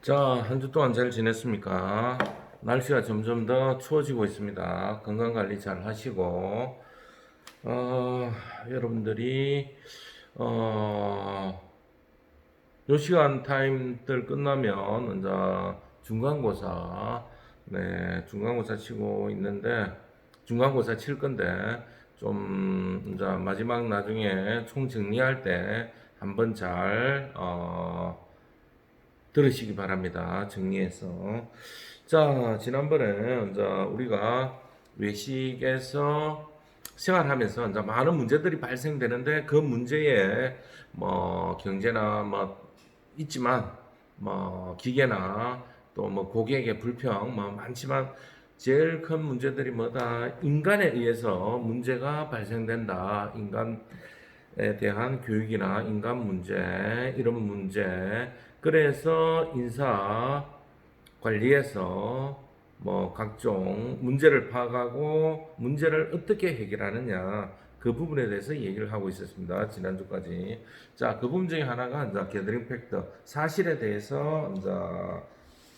자, 한 주 동안 잘 지냈습니까? 날씨가 점점 더 추워지고 있습니다. 건강 관리 잘 하시고, 여러분들이, 어, 요 시간 타임들 끝나면, 이제 중간고사, 네, 중간고사 치고 있는데, 중간고사 칠 건데, 이제 마지막 나중에 총 정리할 때 한번 잘, 들으시기 바랍니다. 정리해서. 자, 지난번에 이제 우리가 외식에서 생활하면서 이제 많은 문제들이 발생되는데 그 문제에 뭐 경제나 뭐 있지만 뭐 기계나 또 뭐 고객의 불평 뭐 많지만 제일 큰 문제들이 뭐다? 인간에 의해서 문제가 발생된다. 인간에 대한 교육이나 인간 문제, 이런 문제. 그래서 인사 관리에서 뭐 각종 문제를 파악하고 문제를 어떻게 해결하느냐 그 부분에 대해서 얘기를 하고 있었습니다. 지난주까지. 자, 그 부분 중에 하나가 이제 게더링 팩터 사실에 대해서 이제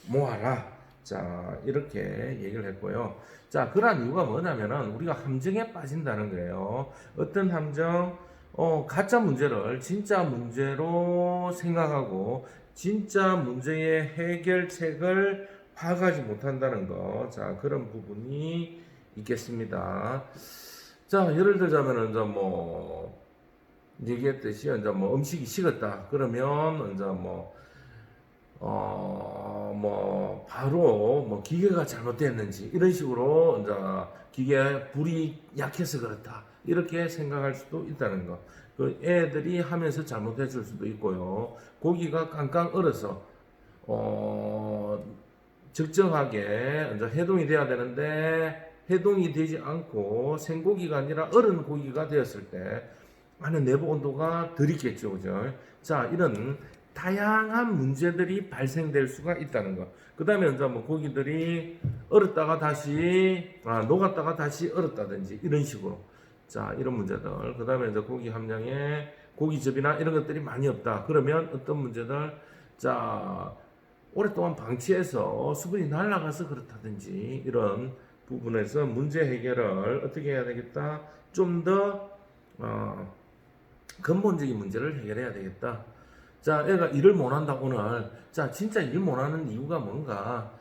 모아라. 자, 이렇게 얘기를 했고요. 자, 그러한 이유가 뭐냐면은 우리가 함정에 빠진다는 거예요. 어떤 함정? 가짜 문제를 진짜 문제로 생각하고 진짜 문제의 해결책을 파악하지 못한다는 거. 자, 그런 부분이 있겠습니다. 자, 예를 들자면은 이제 뭐 얘기했듯이 이제 뭐 음식이 식었다. 그러면 이제 뭐, 바로, 뭐, 기계가 잘못됐는지, 이런 식으로, 이제, 기계 불이 약해서 그렇다. 이렇게 생각할 수도 있다는 거. 그 애들이 하면서 잘못했을 수도 있고요. 고기가 깡깡 얼어서, 어, 적정하게, 이제 해동이 돼야 되는데, 해동이 되지 않고 생고기가 아니라 얼은 고기가 되었을 때, 안에 내부 온도가 덜 있겠죠. 그죠? 자, 이런 다양한 문제들이 발생될 수가 있다는 거. 그 다음에 이제 뭐 고기들이 얼었다가 다시, 녹았다가 다시 얼었다든지 이런 식으로. 자, 이런 문제들. 그 다음에 이제 고기 함량에 고기즙이나 이런 것들이 많이 없다. 그러면 어떤 문제들? 자, 오랫동안 방치해서 수분이 날아가서 그렇다든지 이런 부분에서 문제 해결을 어떻게 해야 되겠다? 좀 더, 근본적인 문제를 해결해야 되겠다. 자, 애가 일을 못한다, 오늘. 자, 진짜 일 못하는 이유가 뭔가,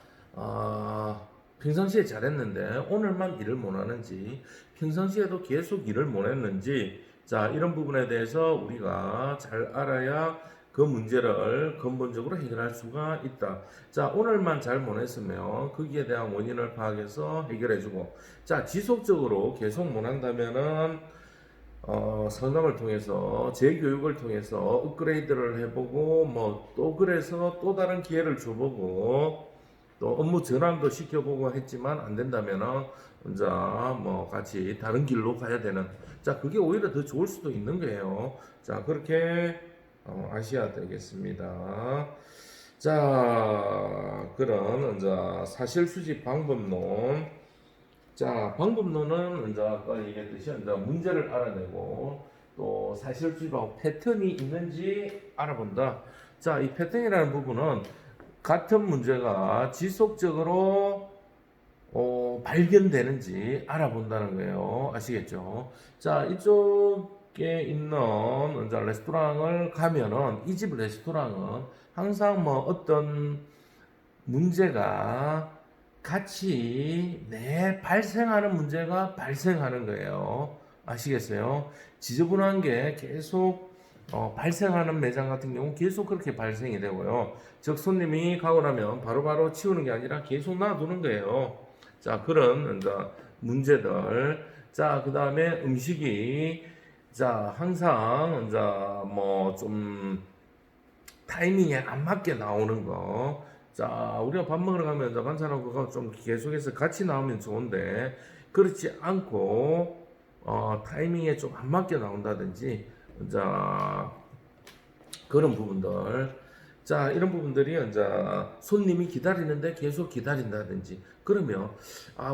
평상시에 잘했는데, 오늘만 일을 못하는지, 평상시에도 계속 일을 못했는지, 자, 이런 부분에 대해서 우리가 잘 알아야 그 문제를 근본적으로 해결할 수가 있다. 자, 오늘만 잘 못했으면 거기에 대한 원인을 파악해서 해결해주고, 자, 지속적으로 계속 못한다면은, 상담을 통해서 재교육을 통해서 업그레이드를 해보고 뭐 또 그래서 또 다른 기회를 줘보고 또 업무 전환도 시켜보고 했지만 안 된다면은 이제 뭐 같이 다른 길로 가야 되는, 자, 그게 오히려 더 좋을 수도 있는 거예요. 자, 그렇게 아셔야 되겠습니다. 자, 그런 이제 사실 수집 방법론. 자, 방법론은 이제 아까 얘기했듯이 이제 문제를 알아내고 또 사실주의하고 패턴이 있는지 알아본다. 자, 이 패턴이라는 부분은 같은 문제가 지속적으로 발견되는지 알아본다는 거예요. 아시겠죠? 자, 이쪽에 있는 이제 레스토랑을 가면은 이 집 레스토랑은 항상 뭐 어떤 문제가 같이 발생하는 문제가 발생하는 거예요. 아시겠어요? 지저분한 게 계속 발생하는 매장 같은 경우 계속 그렇게 발생이 되고요. 즉 손님이 가고 나면 바로바로 치우는 게 아니라 계속 놔두는 거예요. 자, 그런 이제 문제들. 자, 그 다음에 음식이 자 항상 이제 뭐 좀 타이밍에 안 맞게 나오는 거. 자, 우리가 밥 먹으러 가면 이제 반찬하고 그거 좀 계속해서 같이 나오면 좋은데 그렇지 않고 타이밍에 좀 안 맞게 나온다든지, 자, 그런 부분들. 자, 이런 부분들이 이제 손님이 기다리는데 계속 기다린다든지 그러면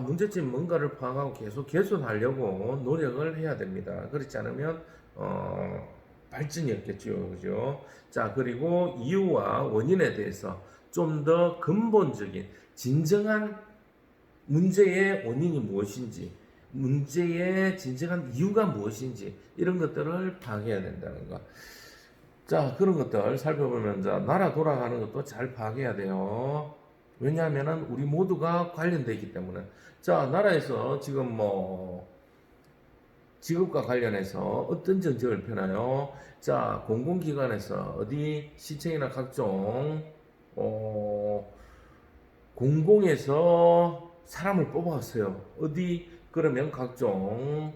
문제점 뭔가를 파악하고 계속 개선하려고 노력을 해야 됩니다. 그렇지 않으면 발전이었겠죠. 그죠? 자, 그리고 이유와 원인에 대해서 좀 더 근본적인 진정한 문제의 원인이 무엇인지, 문제의 진정한 이유가 무엇인지 이런 것들을 파악해야 된다는 거. 자, 그런 것들 살펴보면 자, 나라 돌아가는 것도 잘 파악해야 돼요. 왜냐하면 우리 모두가 관련되어 있기 때문에. 자, 나라에서 지금 뭐 직업과 관련해서 어떤 정책을 펴나요? 자, 공공기관에서 어디 시청이나 각종 공공에서 사람을 뽑아왔어요. 어디 그러면 각종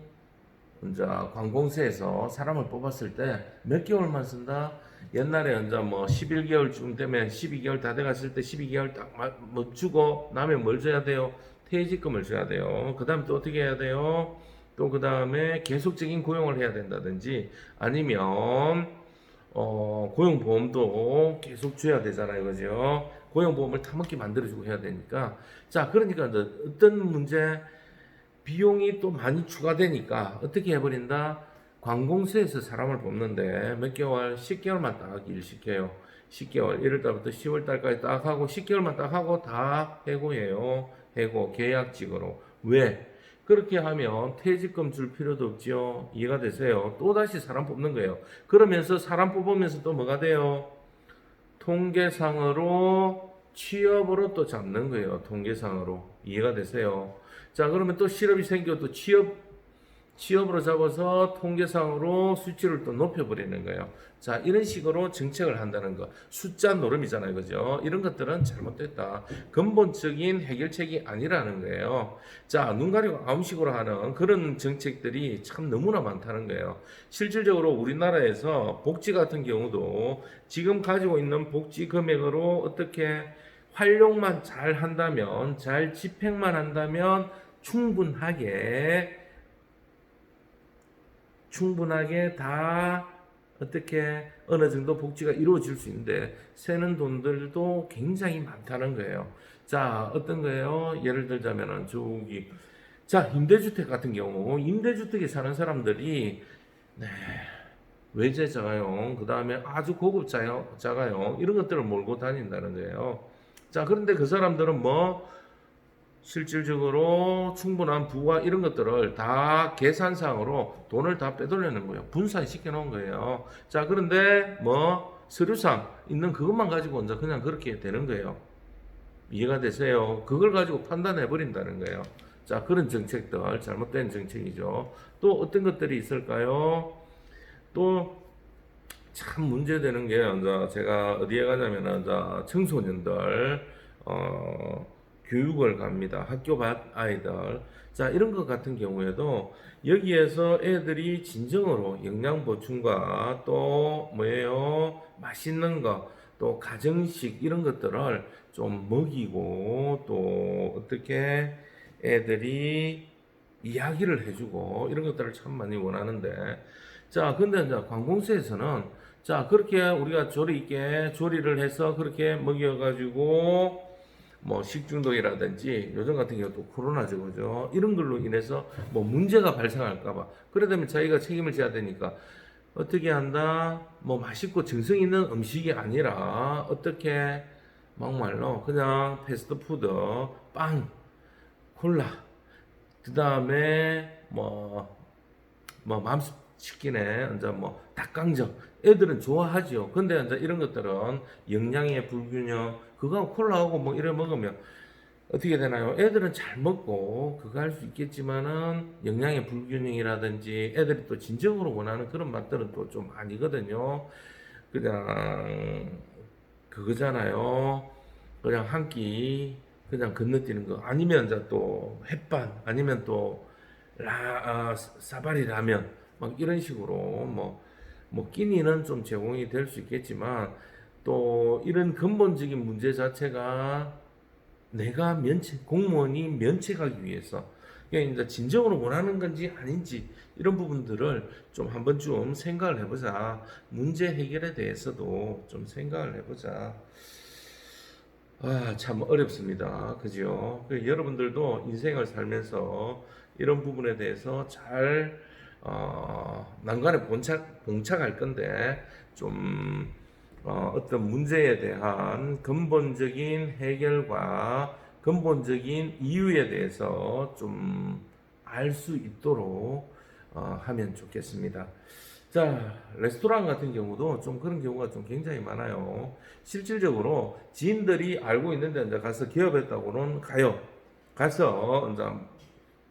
이제 관공서에서 사람을 뽑았을 때 몇 개월만 쓴다? 옛날에 이제 뭐 11개월쯤 되면 12개월 다 돼갔을 때 12개월 딱 뭐 주고 남에 뭘 줘야 돼요? 퇴직금을 줘야 돼요. 그 다음 또 어떻게 해야 돼요? 또 그 다음에 계속적인 고용을 해야 된다든지 아니면 고용보험도 계속 줘야 되잖아요. 그죠? 고용보험을 타먹게 만들어주고 해야 되니까. 자, 그러니까 이제 어떤 문제, 비용이 또 많이 추가되니까 어떻게 해버린다? 관공서에서 사람을 뽑는데 몇 개월, 10개월만 딱 일시켜요. 10개월, 1월달부터 10월달까지 딱 하고 10개월만 딱 하고 다 해고해요. 해고, 계약직으로. 왜? 그렇게 하면 퇴직금 줄 필요도 없지요. 이해가 되세요? 또다시 사람 뽑는 거예요. 그러면서 사람 뽑으면서 또 뭐가 돼요? 통계상으로 취업으로 또 잡는 거예요. 통계상으로. 이해가 되세요? 자, 그러면 또 실업이 생겨 또 취업으로 잡아서 통계상으로 수치를 또 높여버리는 거예요. 자, 이런 식으로 정책을 한다는 거. 숫자 노름이잖아요. 그죠? 이런 것들은 잘못됐다. 근본적인 해결책이 아니라는 거예요. 자, 눈 가리고 아웅식으로 하는 그런 정책들이 참 너무나 많다는 거예요. 실질적으로 우리나라에서 복지 같은 경우도 지금 가지고 있는 복지 금액으로 어떻게 활용만 잘 한다면, 잘 집행만 한다면 충분하게 다 어떻게 어느 정도 복지가 이루어질 수 있는데 새는 돈들도 굉장히 많다는 거예요. 자, 어떤 거예요? 예를 들자면은 저기 자, 임대주택 같은 경우 임대주택에 사는 사람들이 네, 외제 자가용, 그 다음에 아주 고급 자가용 이런 것들을 몰고 다닌다는 거예요. 자, 그런데 그 사람들은 뭐 실질적으로 충분한 부와 이런 것들을 다 계산상으로 돈을 다 빼돌리는 거예요. 분산시켜 놓은 거예요. 자, 그런데 뭐 서류상 있는 그것만 가지고 이제 그냥 그렇게 되는 거예요. 이해가 되세요? 그걸 가지고 판단해 버린다는 거예요. 자, 그런 정책들 잘못된 정책이죠. 또 어떤 것들이 있을까요? 또 참 문제되는 게 이제 제가 어디에 가냐면은 이제 청소년들 교육을 갑니다. 학교 밖 아이들. 자, 이런 것 같은 경우에도 여기에서 애들이 진정으로 영양 보충과 또 뭐예요? 맛있는 거, 또 가정식 이런 것들을 좀 먹이고 또 어떻게 애들이 이야기를 해주고 이런 것들을 참 많이 원하는데 자, 근데 이제 관공서에서는 자, 그렇게 우리가 조리 있게 조리를 해서 그렇게 먹여가지고 뭐 식중독이라든지 요즘 같은 경우 또 코로나죠, 그죠? 이런 걸로 인해서 뭐 문제가 발생할까봐 그래 되면 자기가 책임을 져야 되니까 어떻게 한다? 뭐 맛있고 정성 있는 음식이 아니라 어떻게 막말로 그냥 패스트푸드, 빵, 콜라, 그 다음에 뭐 맘스 치킨에 이제 뭐 닭강정 애들은 좋아하죠. 근데 이제 이런 것들은 영양의 불균형 그거 콜라하고 뭐 이래 먹으면 어떻게 되나요? 애들은 잘 먹고 그거 할 수 있겠지만은 영양의 불균형이라든지 애들이 또 진정으로 원하는 그런 맛들은 또 좀 아니거든요. 그냥 그거잖아요. 그냥 한 끼 그냥 건너뛰는 거 아니면 이제 또 햇반 아니면 또 사바리 라면 막 이런 식으로 뭐 끼니는 좀 제공이 될 수 있겠지만 또 이런 근본적인 문제 자체가 내가 공무원이 면책하기 위해서 그게 이제 진정으로 원하는 건지 아닌지 이런 부분들을 좀 한번 좀 생각을 해보자. 문제 해결에 대해서도 좀 생각을 해보자. 아, 참 어렵습니다. 그죠? 여러분들도 인생을 살면서 이런 부분에 대해서 잘 난관에 봉착할 건데 좀 어떤 문제에 대한 근본적인 해결과 근본적인 이유에 대해서 좀 알 수 있도록 하면 좋겠습니다. 자, 레스토랑 같은 경우도 좀 그런 경우가 좀 굉장히 많아요. 실질적으로 지인들이 알고 있는데 이제 가서 기업했다고는 가요. 가서 이제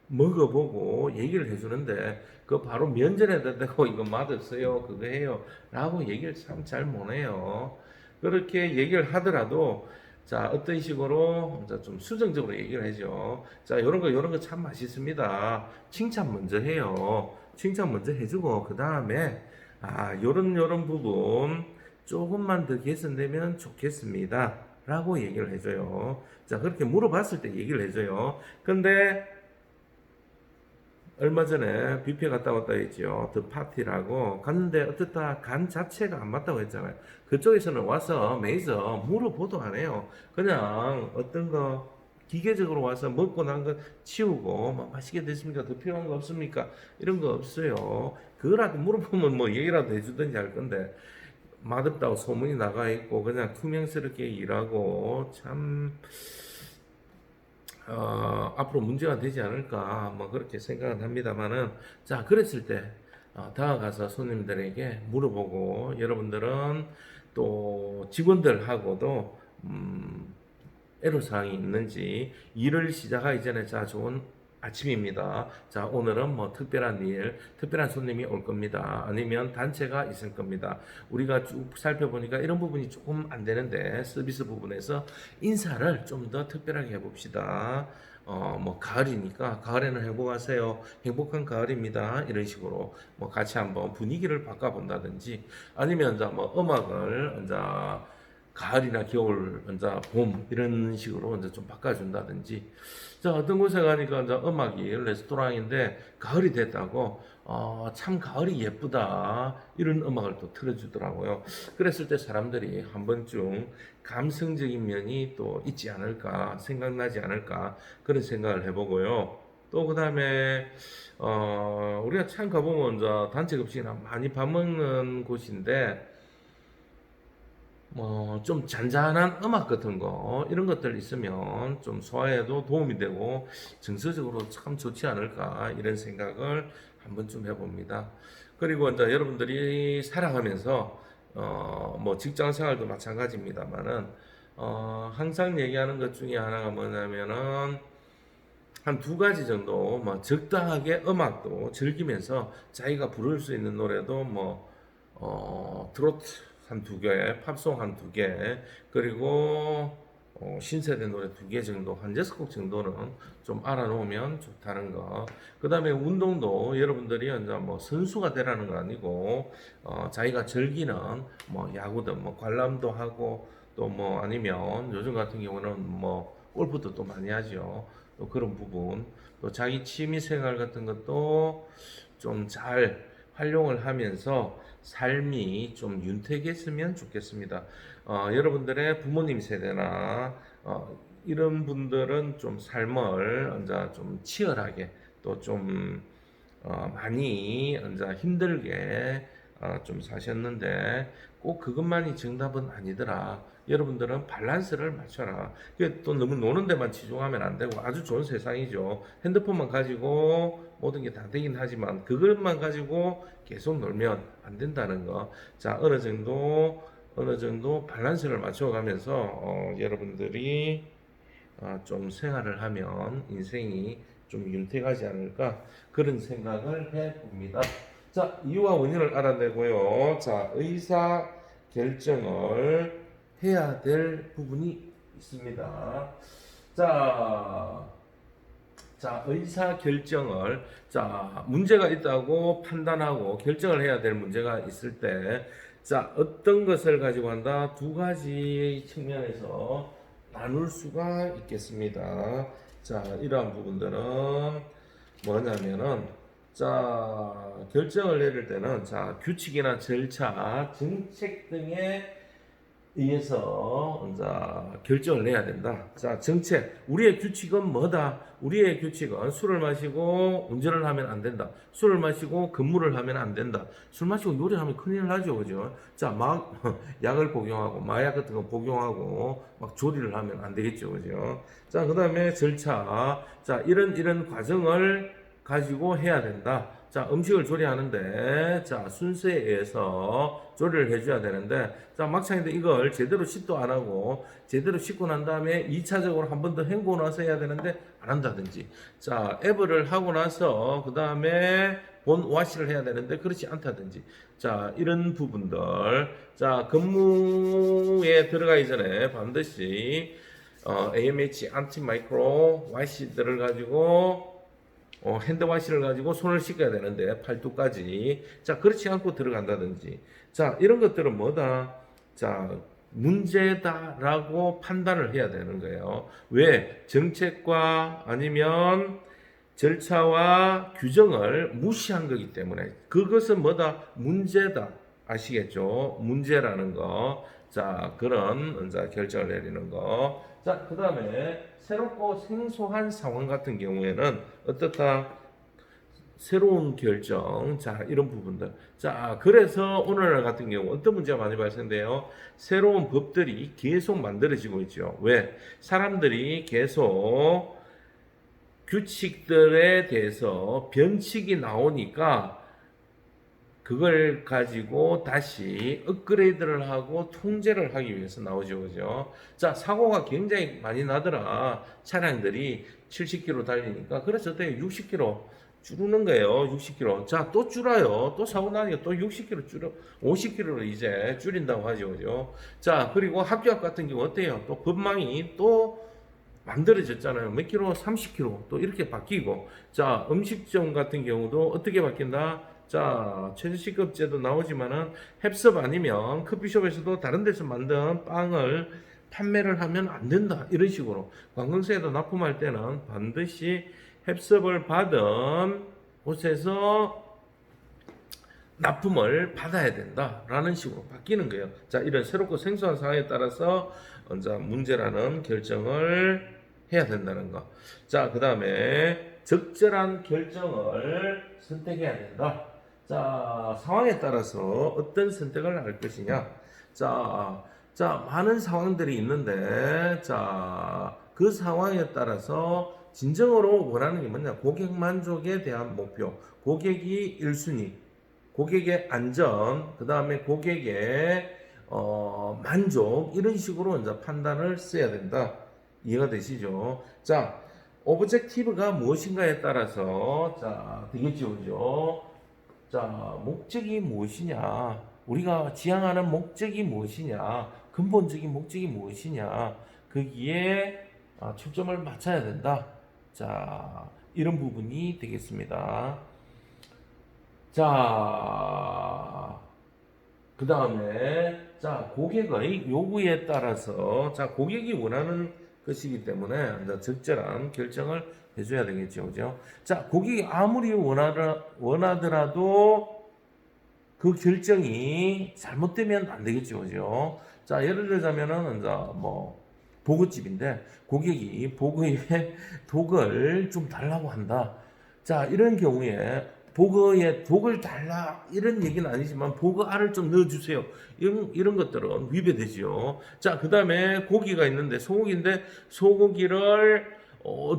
먹어보고 얘기를 해주는데 그 바로 면전에다 대고 이거 맛없어요 그거 해요 라고 얘기를 참 잘 못해요. 그렇게 얘기를 하더라도 자 어떤 식으로 이제 좀 수정적으로 얘기를 하죠. 자 요런 거 참 맛있습니다. 칭찬 먼저 해요. 칭찬 먼저 해주고 그 다음에 요런 부분 조금만 더 개선되면 좋겠습니다 라고 얘기를 해줘요. 자 그렇게 물어봤을 때 얘기를 해줘요. 근데 얼마 전에 뷔페 갔다 왔다 했죠. 더 파티라고 갔는데 어떻다 간 자체가 안 맞다고 했잖아요. 그쪽에서는 와서 매서 물어보도 안 해요. 그냥 어떤 거 기계적으로 와서 먹고 난 거 치우고 뭐 맛있게 됐습니까? 더 필요한 거 없습니까? 이런 거 없어요. 그거라도 물어보면 뭐 얘기라도 해주든지 할 건데 맛없다고 소문이 나가 있고 그냥 투명스럽게 일하고 참 앞으로 문제가 되지 않을까 뭐 그렇게 생각은 합니다만은 자 그랬을 때 다가가서 손님들에게 물어보고 여러분들은 또 직원들하고도 애로사항이 있는지 일을 시작하기 전에 자 좋은 아침입니다. 자 오늘은 뭐 특별한 손님이 올 겁니다. 아니면 단체가 있을 겁니다. 우리가 쭉 살펴보니까 이런 부분이 조금 안 되는데 서비스 부분에서 인사를 좀 더 특별하게 해봅시다. 뭐 가을이니까 가을에는 행복하세요. 행복한 가을입니다. 이런 식으로 뭐 같이 한번 분위기를 바꿔본다든지 아니면 이제 뭐 음악을 이제 가을이나 겨울, 이제 봄 이런 식으로 이제 좀 바꿔준다든지. 자 어떤 곳에 가니까 이제 음악이 레스토랑인데 가을이 됐다고 참 가을이 예쁘다 이런 음악을 또 틀어주더라고요. 그랬을 때 사람들이 한 번쯤 감성적인 면이 또 있지 않을까 생각나지 않을까 그런 생각을 해보고요. 또 그다음에 우리가 참 가보면 이제 단체 급식이나 많이 밥 먹는 곳인데 뭐 좀 잔잔한 음악 같은 거 이런 것들 있으면 좀 소화에도 도움이 되고 정서적으로 참 좋지 않을까 이런 생각을 한번쯤 해봅니다. 그리고 이제 여러분들이 살아가면서 뭐 직장 생활도 마찬가지입니다만은 항상 얘기하는 것 중에 하나가 뭐냐면은 한 두 가지 정도 뭐 적당하게 음악도 즐기면서 자기가 부를 수 있는 노래도 뭐 트로트 한 두 개, 팝송 한 두 개, 그리고 신세대 노래 두 개 정도, 한 여섯 곡 정도는 좀 알아놓으면 좋다는 거. 그 다음에 운동도 여러분들이 이제 뭐 선수가 되라는 건 아니고, 자기가 즐기는 뭐 야구든 뭐 관람도 하고, 또 뭐 아니면 요즘 같은 경우는 뭐 골프도 또 많이 하죠. 또 그런 부분, 또 자기 취미 생활 같은 것도 좀 잘 활용을 하면서 삶이 좀 윤택했으면 좋겠습니다. 여러분들의 부모님 세대나 이런 분들은 좀 삶을 이제 좀 치열하게 또 좀 많이 이제 힘들게 좀 사셨는데 꼭 그것만이 정답은 아니더라. 여러분들은 밸런스를 맞춰라. 또 너무 노는 데만 치중하면 안 되고 아주 좋은 세상이죠. 핸드폰만 가지고 모든 게 다 되긴 하지만 그것만 가지고 계속 놀면 안 된다는 거. 자, 어느 정도 밸런스를 맞춰가면서 여러분들이 좀 생활을 하면 인생이 좀 윤택하지 않을까 그런 생각을 해봅니다. 자, 이유와 원인을 알아내고요. 자, 의사 결정을 해야 될 부분이 있습니다. 자, 의사 결정을, 문제가 있다고 판단하고 결정을 해야 될 문제가 있을 때, 어떤 것을 가지고 한다? 두 가지 측면에서 나눌 수가 있겠습니다. 이러한 부분들은 뭐냐면은, 결정을 내릴 때는, 규칙이나 절차, 정책 등의 의해서 이제 결정을 내야 된다. 자, 정책. 우리의 규칙은 뭐다? 우리의 규칙은 술을 마시고 운전을 하면 안 된다. 술을 마시고 근무를 하면 안 된다. 술 마시고 요리하면 큰일 나죠, 그죠? 자, 막 약을 복용하고 마약 같은 거 복용하고 막 조리를 하면 안 되겠죠, 그죠? 자, 그다음에 절차. 자, 이런 과정을 가지고 해야 된다. 자, 음식을 조리하는데, 자, 순서에 의해서 조리를 해줘야 되는데, 자, 막창인데 이걸 제대로 씻도 안 하고, 제대로 씻고 난 다음에 2차적으로 한 번 더 헹구고 나서 해야 되는데, 안 한다든지. 자, 애벌을 하고 나서, 그 다음에 본 와시를 해야 되는데, 그렇지 않다든지. 자, 이런 부분들. 자, 근무에 들어가기 전에 반드시, AMH 안티마이크로 와시들을 가지고, 핸드와시를 가지고 손을 씻어야 되는데 팔뚝까지. 자, 그렇지 않고 들어간다든지. 자, 이런 것들은 뭐다? 자, 문제다라고 판단을 해야 되는 거예요. 왜? 정책과 아니면 절차와 규정을 무시한 거기 때문에. 그것은 뭐다? 문제다. 아시겠죠? 문제라는 거. 자, 그런 이제 결정을 내리는 거. 자, 그 다음에 새롭고 생소한 상황 같은 경우에는 어떻다? 새로운 결정. 자, 이런 부분들. 자, 그래서 오늘날 같은 경우 어떤 문제가 많이 발생돼요? 새로운 법들이 계속 만들어지고 있죠. 왜? 사람들이 계속 규칙들에 대해서 변칙이 나오니까 그걸 가지고 다시 업그레이드를 하고 통제를 하기 위해서 나오죠, 그죠? 자, 사고가 굉장히 많이 나더라. 차량들이 70km 달리니까. 그래서 어떻게 60km 줄이는 거예요, 60km. 자, 또 줄어요. 또 사고 나니까 또 60km 줄여, 50km로 이제 줄인다고 하죠, 그죠? 자, 그리고 학교 앞 같은 경우 어때요? 또 법망이 또 만들어졌잖아요. 몇 킬로? 30km. 또 이렇게 바뀌고. 자, 음식점 같은 경우도 어떻게 바뀐다? 자, 최저시급제도 나오지만은 햅섭 아니면 커피숍에서도 다른 데서 만든 빵을 판매를 하면 안 된다. 이런 식으로. 관광세에도 납품할 때는 반드시 햅섭을 받은 곳에서 납품을 받아야 된다라는 식으로 바뀌는 거예요. 자, 이런 새롭고 생소한 상황에 따라서 이제 문제라는 결정을 해야 된다는 거. 자, 그 다음에 적절한 결정을 선택해야 된다. 자, 상황에 따라서 어떤 선택을 할 것이냐. 많은 상황들이 있는데, 자, 그 상황에 따라서 진정으로 원하는 게 뭐냐. 고객 만족에 대한 목표. 고객이 1순위. 고객의 안전, 그 다음에 고객의 만족, 이런 식으로 이제 판단을 써야 된다. 이해가 되시죠? 자, 오브젝티브가 무엇인가에 따라서, 자, 되겠죠, 그죠? 자, 목적이 무엇이냐? 우리가 지향하는 목적이 무엇이냐? 근본적인 목적이 무엇이냐? 거기에 초점을 맞춰야 된다. 자, 이런 부분이 되겠습니다. 자, 그 다음에, 자, 고객의 요구에 따라서, 자, 고객이 원하는 것이기 때문에, 이제 적절한 결정을 해줘야 되겠죠. 그죠? 자, 고객이 아무리 원하더라도 그 결정이 잘못되면 안 되겠죠. 그죠? 자, 예를 들자면은, 이제 뭐, 보그집인데, 고객이 보그에 독을 좀 달라고 한다. 자, 이런 경우에, 보거에 독을 달라 이런 얘기는 아니지만 보거 알을 좀 넣어주세요. 이런 것들은 위배되죠. 자, 그 다음에 고기가 있는데 소고기인데 소고기를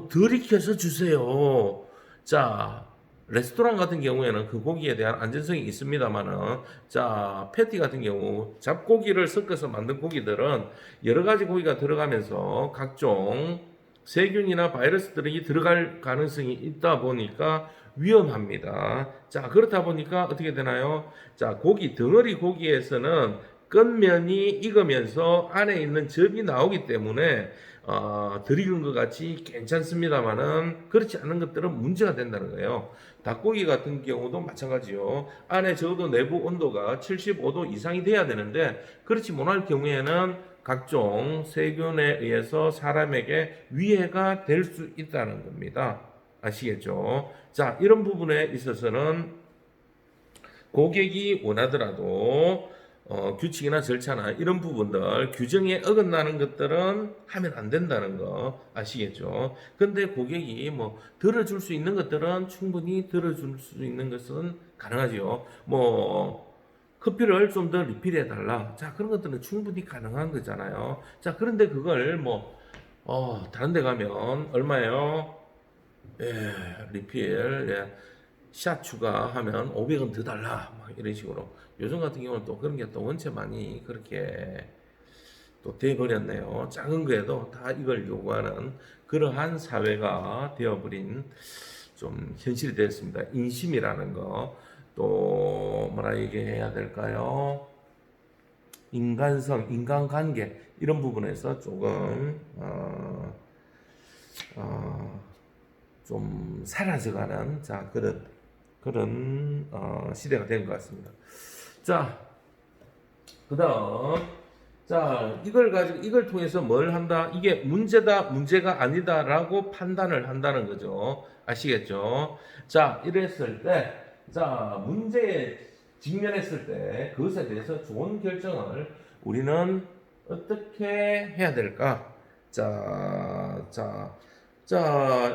덜 익혀서 주세요. 자, 레스토랑 같은 경우에는 그 고기에 대한 안전성이 있습니다만은, 자, 패티 같은 경우 잡고기를 섞어서 만든 고기들은 여러 가지 고기가 들어가면서 각종 세균이나 바이러스들이 들어갈 가능성이 있다 보니까 위험합니다. 자, 그렇다 보니까 어떻게 되나요? 자, 고기, 덩어리 고기에서는 겉면이 익으면서 안에 있는 즙이 나오기 때문에 덜 익은 것 같이 괜찮습니다만은 그렇지 않은 것들은 문제가 된다는 거예요. 닭고기 같은 경우도 마찬가지요. 안에 적어도 내부 온도가 75도 이상이 돼야 되는데 그렇지 못할 경우에는 각종 세균에 의해서 사람에게 위해가 될 수 있다는 겁니다. 아시겠죠? 자, 이런 부분에 있어서는 고객이 원하더라도 규칙이나 절차나 이런 부분들 규정에 어긋나는 것들은 하면 안 된다는 거 아시겠죠? 근데 고객이 뭐 들어줄 수 있는 것들은 충분히 들어줄 수 있는 것은 가능하지요. 뭐 커피를 좀 더 리필해 달라. 자, 그런 것들은 충분히 가능한 거잖아요. 자, 그런데 그걸 뭐 다른 데 가면 얼마예요? 예, 리필, 예, 샷 추가하면 500원 더 달라. 막 이런 식으로. 요즘 같은 경우는 또 그런 게 또 원체 많이 그렇게 또 돼버렸네요. 작은 거에도 다 이걸 요구하는 그러한 사회가 되어버린 좀 현실이 되었습니다. 인심이라는 거. 또 뭐라 얘기해야 될까요? 인간성, 인간관계 이런 부분에서 조금 좀 사라져가는 자 그런 시대가 된 것 같습니다. 자, 그다음 자 이걸 통해서 뭘 한다? 이게 문제다, 문제가 아니다라고 판단을 한다는 거죠. 아시겠죠? 자, 이랬을 때, 자 문제에 직면했을 때 그것에 대해서 좋은 결정을 우리는 어떻게 해야 될까? 자,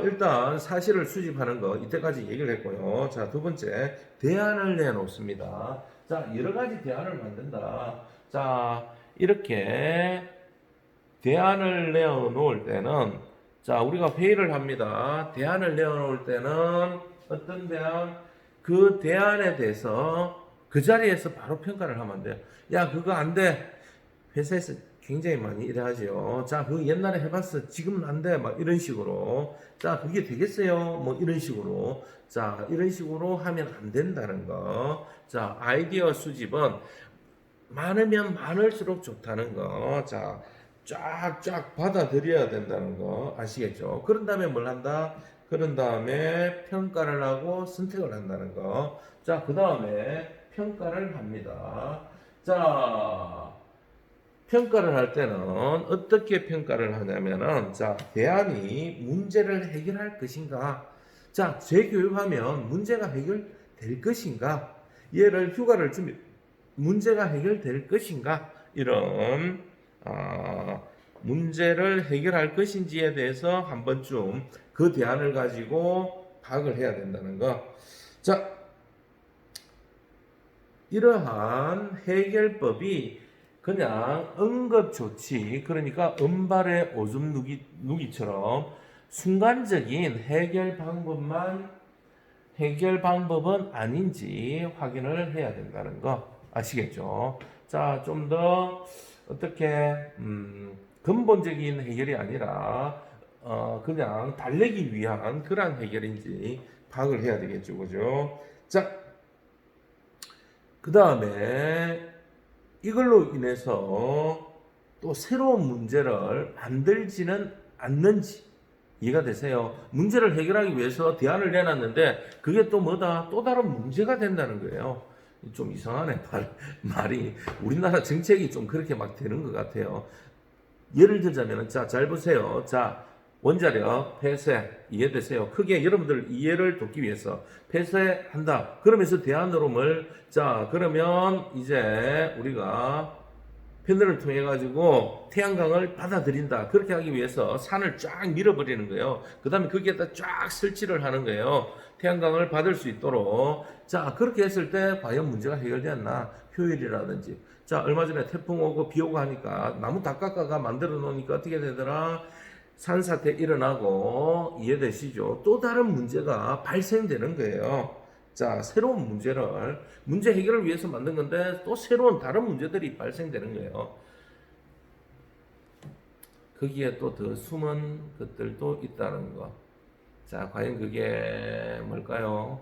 일단 사실을 수집하는 거 이때까지 얘기를 했고요. 자, 두 번째 대안을 내놓습니다. 자, 여러 가지 대안을 만든다. 자, 이렇게 대안을 내어놓을 때는 자, 우리가 회의를 합니다. 대안을 내어놓을 때는 어떤 대안? 그 대안에 대해서 그 자리에서 바로 평가를 하면 안 돼요. 야, 그거 안 돼. 회사에서 굉장히 많이 일하지요. 자, 그거 옛날에 해봤어. 지금은 안 돼. 막 이런 식으로. 자, 그게 되겠어요. 뭐 이런 식으로. 자, 이런 식으로 하면 안 된다는 거. 자, 아이디어 수집은 많으면 많을수록 좋다는 거. 자, 쫙쫙 받아들여야 된다는 거 아시겠죠? 그런 다음에 뭘 한다? 그런 다음에 평가를 하고 선택을 한다는 거. 자, 그 다음에 평가를 합니다. 자, 평가를 할 때는 어떻게 평가를 하냐면은 자, 대안이 문제를 해결할 것인가? 자, 재교육하면 문제가 해결될 것인가? 얘를 휴가를 주면 문제가 해결될 것인가? 이런 문제를 해결할 것인지에 대해서 한 번쯤 그 대안을 가지고 파악을 해야 된다는 거. 자, 이러한 해결법이 그냥 응급조치, 그러니까 은발의 오줌 누기처럼 순간적인 해결 방법은 아닌지 확인을 해야 된다는 거 아시겠죠? 자, 좀 더 어떻게 근본적인 해결이 아니라 그냥 달래기 위한 그러한 해결인지 파악을 해야 되겠죠, 그죠? 자, 그 다음에 이걸로 인해서 또 새로운 문제를 만들지는 않는지 이해가 되세요? 문제를 해결하기 위해서 대안을 내놨는데 그게 또 뭐다? 또 다른 문제가 된다는 거예요. 좀 이상하네 말이. 우리나라 정책이 좀 그렇게 막 되는 것 같아요. 예를 들자면 자, 잘 보세요. 자, 원자력 폐쇄 이해되세요? 크게 여러분들 이해를 돕기 위해서 폐쇄한다. 그러면서 대안으로 자, 그러면 이제 우리가 패널을 통해 가지고 태양광을 받아들인다. 그렇게 하기 위해서 산을 쫙 밀어버리는 거예요. 그 다음에 거기에다 쫙 설치를 하는 거예요. 태양광을 받을 수 있도록. 자, 그렇게 했을 때 과연 문제가 해결되었나? 효율이라든지. 자, 얼마 전에 태풍 오고 비 오고 하니까 나무 다 깎아가 만들어 놓으니까 어떻게 되더라? 산사태 일어나고 이해되시죠? 또 다른 문제가 발생되는 거예요. 자, 새로운 문제 해결을 위해서 만든 건데 또 새로운 다른 문제들이 발생되는 거예요. 거기에 또 더 숨은 것들도 있다는 거. 자, 과연 그게 뭘까요?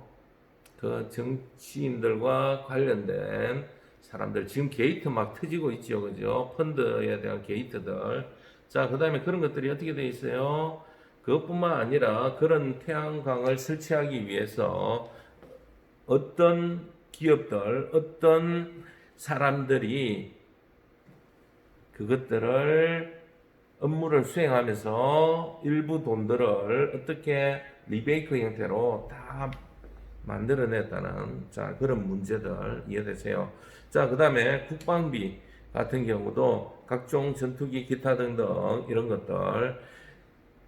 그 정치인들과 관련된 사람들 지금 게이트 막 터지고 있죠, 그죠? 펀드에 대한 게이트들. 자, 그 다음에 그런 것들이 어떻게 돼 있어요? 그것뿐만 아니라 그런 태양광을 설치하기 위해서 어떤 기업들, 어떤 사람들이 그것들을 업무를 수행하면서 일부 돈들을 어떻게 리베이크 형태로 다 만들어냈다는 자, 그런 문제들 이해되세요? 자, 그 다음에 국방비 같은 경우도 각종 전투기, 기타 등등 이런 것들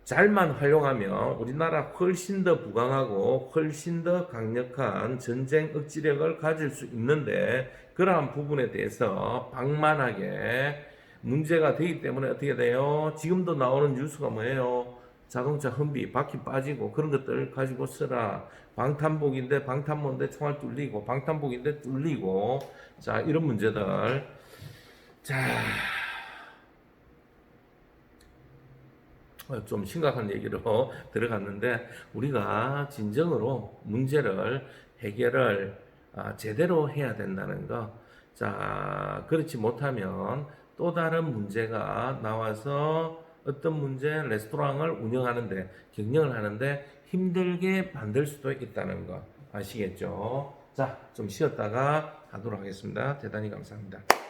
잘만 활용하면 우리나라 훨씬 더 부강하고 훨씬 더 강력한 전쟁 억지력을 가질 수 있는데 그러한 부분에 대해서 방만하게 문제가 되기 때문에 어떻게 돼요? 지금도 나오는 뉴스가 뭐예요? 자동차 hun비 바퀴 빠지고 그런 것들 가지고 쓰라. 방탄복인데 방탄모인데 총알 뚫리고 방탄복인데 뚫리고 자 이런 문제들 자 좀 심각한 얘기로 들어갔는데 우리가 진정으로 문제를 해결을 제대로 해야 된다는 거. 자, 그렇지 못하면 또 다른 문제가 나와서 어떤 문제 레스토랑을 운영하는데 경영을 하는데 힘들게 만들 수도 있다는 거 아시겠죠? 자, 좀 쉬었다가 하도록 하겠습니다. 대단히 감사합니다.